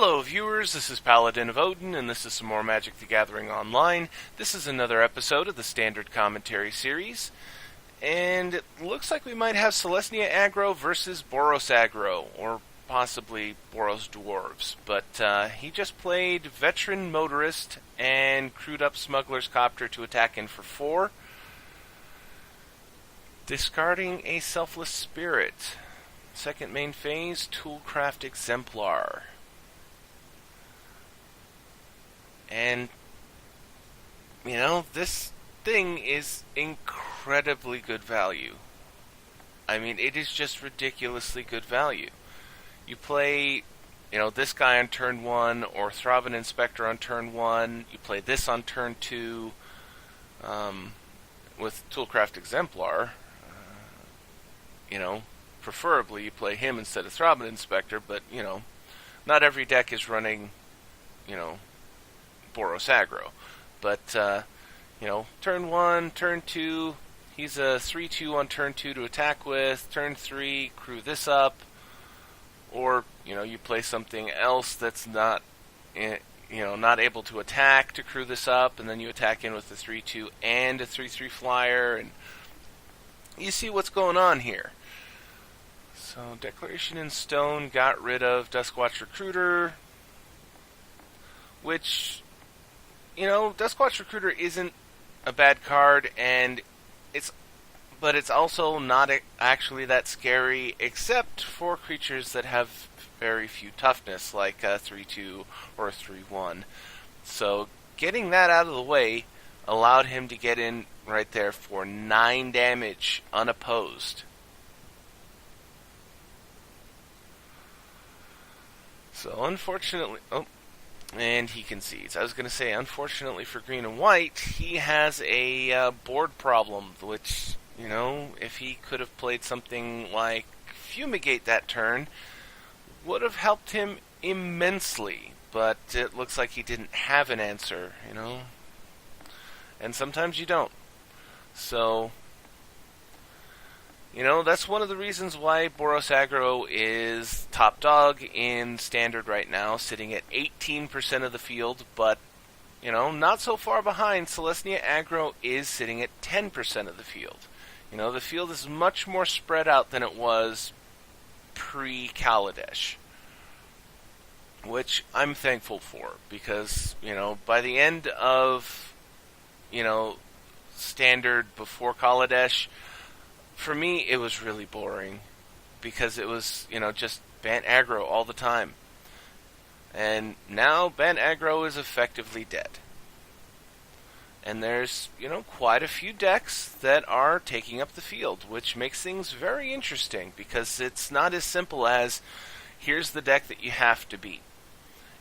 Hello viewers, this is Paladin of Odin, and this is some more Magic the Gathering Online. This is another episode of the Standard Commentary series, and it looks like we might have Selesnya Aggro versus Boros Aggro, or possibly Boros Dwarves. But he just played Veteran Motorist and crewed up Smuggler's Copter to attack in for 4, discarding a Selfless Spirit. Second main phase, Toolcraft Exemplar. And, you know, this thing is incredibly good value. I mean, it is just ridiculously good value. You play, this guy on turn 1, or Throbbing Inspector on turn 1. You play this on turn 2, with Toolcraft Exemplar. Preferably you play him instead of Throbbing Inspector, but, not every deck is running, Boros Aggro. But, turn 1, turn 2, he's a 3-2 on turn 2 to attack with. Turn 3, crew this up. Or, you play something else that's not, not able to attack to crew this up, and then you attack in with a 3-2 and a 3-3 flyer, and you see what's going on here. So, Declaration in Stone got rid of Duskwatch Recruiter, which, Duskwatch Recruiter isn't a bad card, but it's also not actually that scary, except for creatures that have very few toughness, like a 3-2 or a 3-1. So, getting that out of the way allowed him to get in right there for 9 damage unopposed. So, unfortunately... And he concedes. I was going to say, unfortunately for green and white, he has a board problem, which, if he could have played something like Fumigate that turn, would have helped him immensely. But it looks like he didn't have an answer, And sometimes you don't. So, that's one of the reasons why Boros Aggro is top dog in Standard right now, sitting at 18% of the field, but, not so far behind. Selesnya Aggro is sitting at 10% of the field. The field is much more spread out than it was pre-Kaladesh, which I'm thankful for, because, by the end of, Standard before Kaladesh, for me, it was really boring, because it was, just ban aggro all the time. And now ban aggro is effectively dead. And there's, quite a few decks that are taking up the field, which makes things very interesting, because it's not as simple as, here's the deck that you have to beat.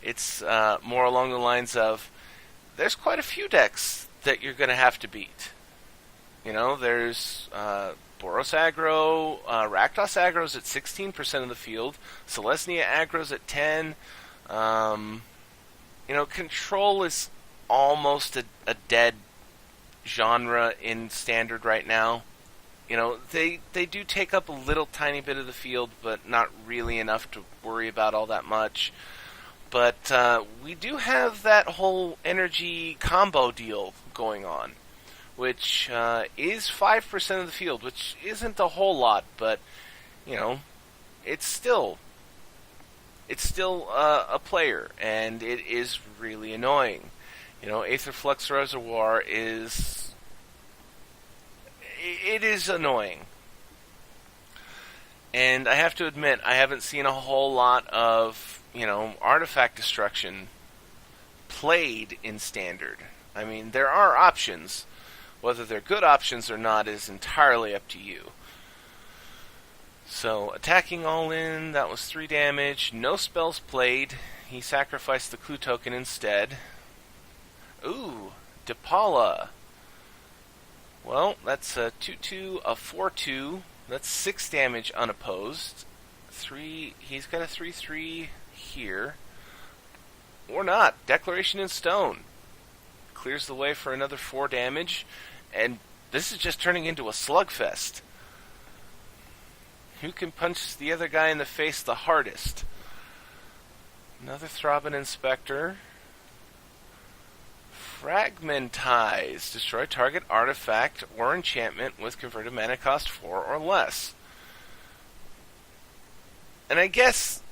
It's more along the lines of, there's quite a few decks that you're going to have to beat. There's... Boros Aggro, Rakdos Aggro's at 16% of the field, Selesnya Aggro's at 10. Control is almost a dead genre in Standard right now. They do take up a little tiny bit of the field, but not really enough to worry about all that much. But we do have that whole energy combo deal going on, which is 5% of the field, which isn't a whole lot, but, it's still a player, and it is really annoying. Aetherflux Reservoir is annoying. And I have to admit, I haven't seen a whole lot of, artifact destruction played in Standard. I mean, there are options. Whether they're good options or not is entirely up to you. So, attacking all in, that was 3 damage. No spells played. He sacrificed the clue token instead. Ooh, Depala. Well, that's a 2-2, a 4-2. That's 6 damage unopposed. He's got a 3-3 here. Or not. Declaration in Stone. Clears the way for another 4 damage. And this is just turning into a slugfest. Who can punch the other guy in the face the hardest? Another Throbbing Inspector. Fragmentize. Destroy target artifact or enchantment with converted mana cost 4 or less. And I guess,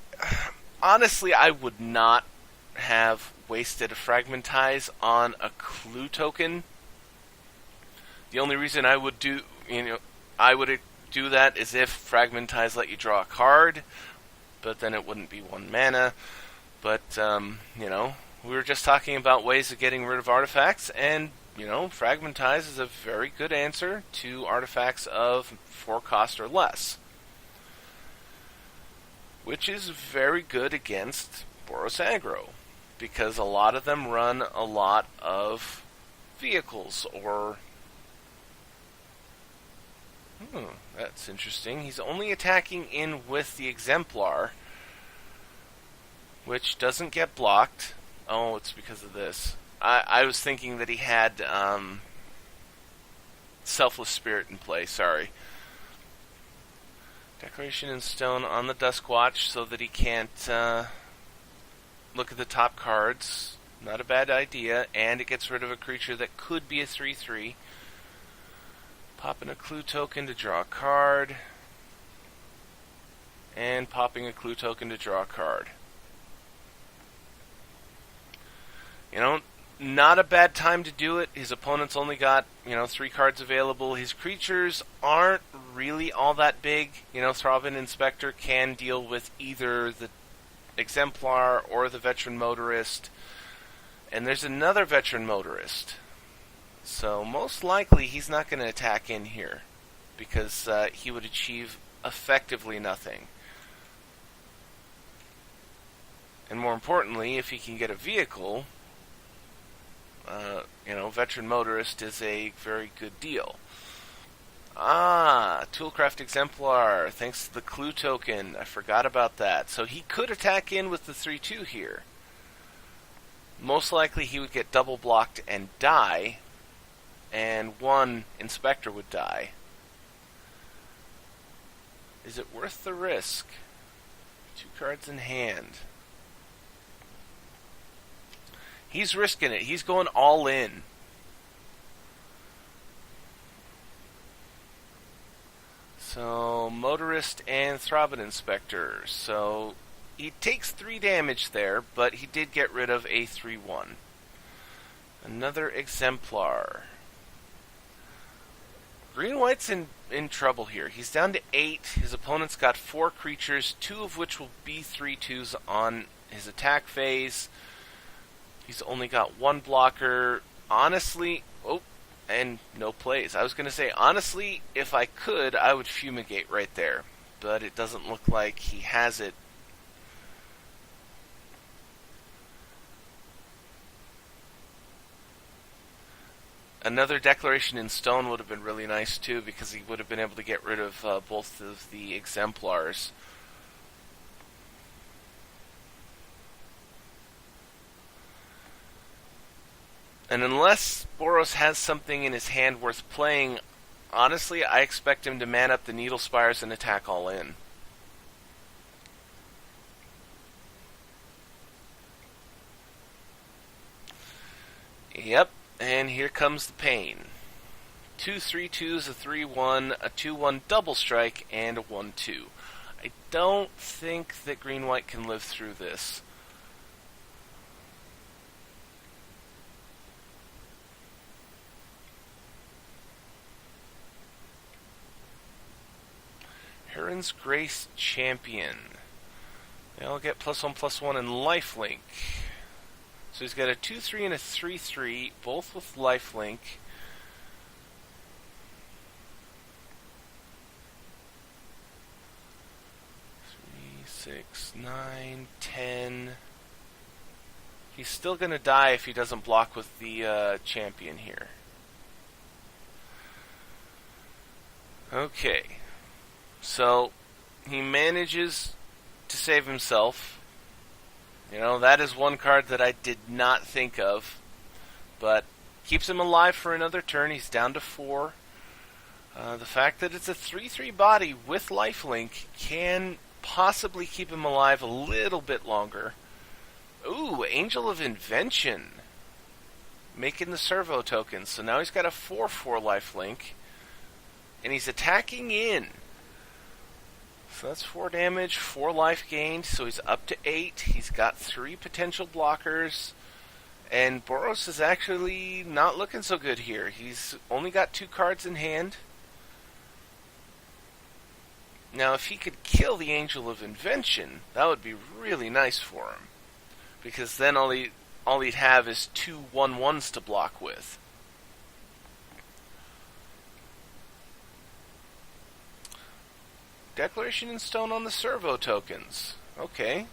honestly, I would not have wasted a Fragmentize on a clue token. The only reason I would do that is if Fragmentize let you draw a card, but then it wouldn't be 1 mana. But, we were just talking about ways of getting rid of artifacts, and, Fragmentize is a very good answer to artifacts of 4 cost or less. Which is very good against Boros aggro, because a lot of them run a lot of vehicles, or... that's interesting. He's only attacking in with the Exemplar, which doesn't get blocked. Oh, it's because of this. I was thinking that he had Selfless Spirit in play, sorry. Decoration in Stone on the Duskwatch so that he can't look at the top cards. Not a bad idea, and it gets rid of a creature that could be a 3/3. Popping a clue token to draw a card. And popping a clue token to draw a card. Not a bad time to do it. His opponent's only got, 3 cards available. His creatures aren't really all that big. Throbbing Inspector can deal with either the Exemplar or the Veteran Motorist. And there's another Veteran Motorist. So most likely he's not going to attack in here, because he would achieve effectively nothing. And more importantly, if he can get a vehicle, Veteran Motorist is a very good deal. Toolcraft Exemplar, thanks to the clue token. I forgot about that. So he could attack in with the 3/2 here. Most likely he would get double blocked and die, and 1 Inspector would die. Is it worth the risk? 2 cards in hand. He's risking it. He's going all in. So, Motorist and Throbbing Inspector. So, he takes 3 damage there, but he did get rid of a 3/1. Another Exemplar. Green-White's in trouble here. He's down to 8. His opponent's got 4 creatures, 2 of which will be 3/2s on his attack phase. He's only got 1 blocker. Honestly, and no plays. I was going to say, honestly, if I could, I would Fumigate right there. But it doesn't look like he has it. Another Declaration in Stone would have been really nice too, because he would have been able to get rid of both of the Exemplars. And unless Boros has something in his hand worth playing, honestly, I expect him to man up the Needle Spires and attack all in. Yep, and here comes the pain. 2 3/2s, a 3/1, a 2/1 double strike, and a 1/2. I don't think that Green-White can live through this. Heron's Grace Champion. They all get +1/+1 and lifelink. So he's got a 2/3 and a 3/3, both with lifelink. 3, 6, 9, 10. He's still going to die if he doesn't block with the champion here. Okay. So, he manages to save himself. That is one card that I did not think of. But keeps him alive for another turn. He's down to 4. The fact that it's a 3/3 body with lifelink can possibly keep him alive a little bit longer. Ooh, Angel of Invention. Making the servo tokens. So now he's got a 4/4 lifelink. And he's attacking in. So that's 4 damage, 4 life gained. So he's up to 8. He's got 3 potential blockers. And Boros is actually not looking so good here. He's only got 2 cards in hand. Now, if he could kill the Angel of Invention, that would be really nice for him. Because then all he'd have is 2 1/1s to block with. Declaration in Stone on the servo tokens. Okay.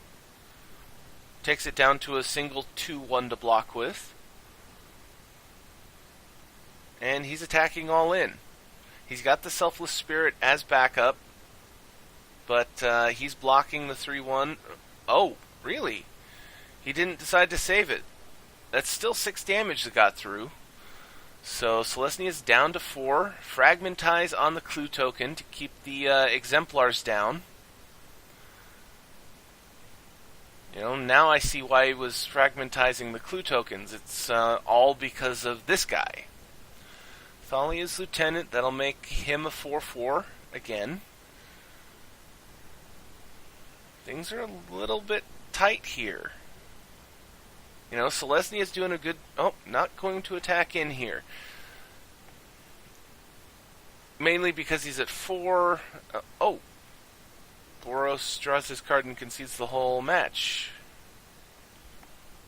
Takes it down to a single 2/1 to block with. And he's attacking all in. He's got the Selfless Spirit as backup. But he's blocking the 3/1. Oh, really? He didn't decide to save it. That's still 6 damage that got through. So Selesnya is down to 4. Fragmentize on the clue token to keep the exemplars down. You know, now I see why he was fragmentizing the clue tokens. It's all because of this guy. Thalia's Lieutenant, that'll make him a 4/4 again. Things are a little bit tight here. You know, Selesnya is doing a good... Oh, not going to attack in here. Mainly because he's at 4. Boros draws his card and concedes the whole match.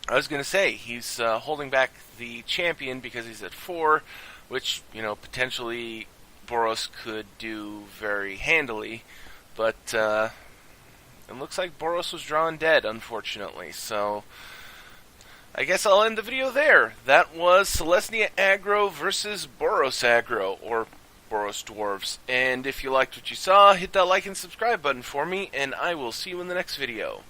I was going to say, he's holding back the champion because he's at 4, which, you know, potentially Boros could do very handily. But it looks like Boros was drawn dead, unfortunately. So I guess I'll end the video there. That was Selesnya Aggro versus Boros Aggro, or Boros Dwarves. And if you liked what you saw, hit that like and subscribe button for me, and I will see you in the next video.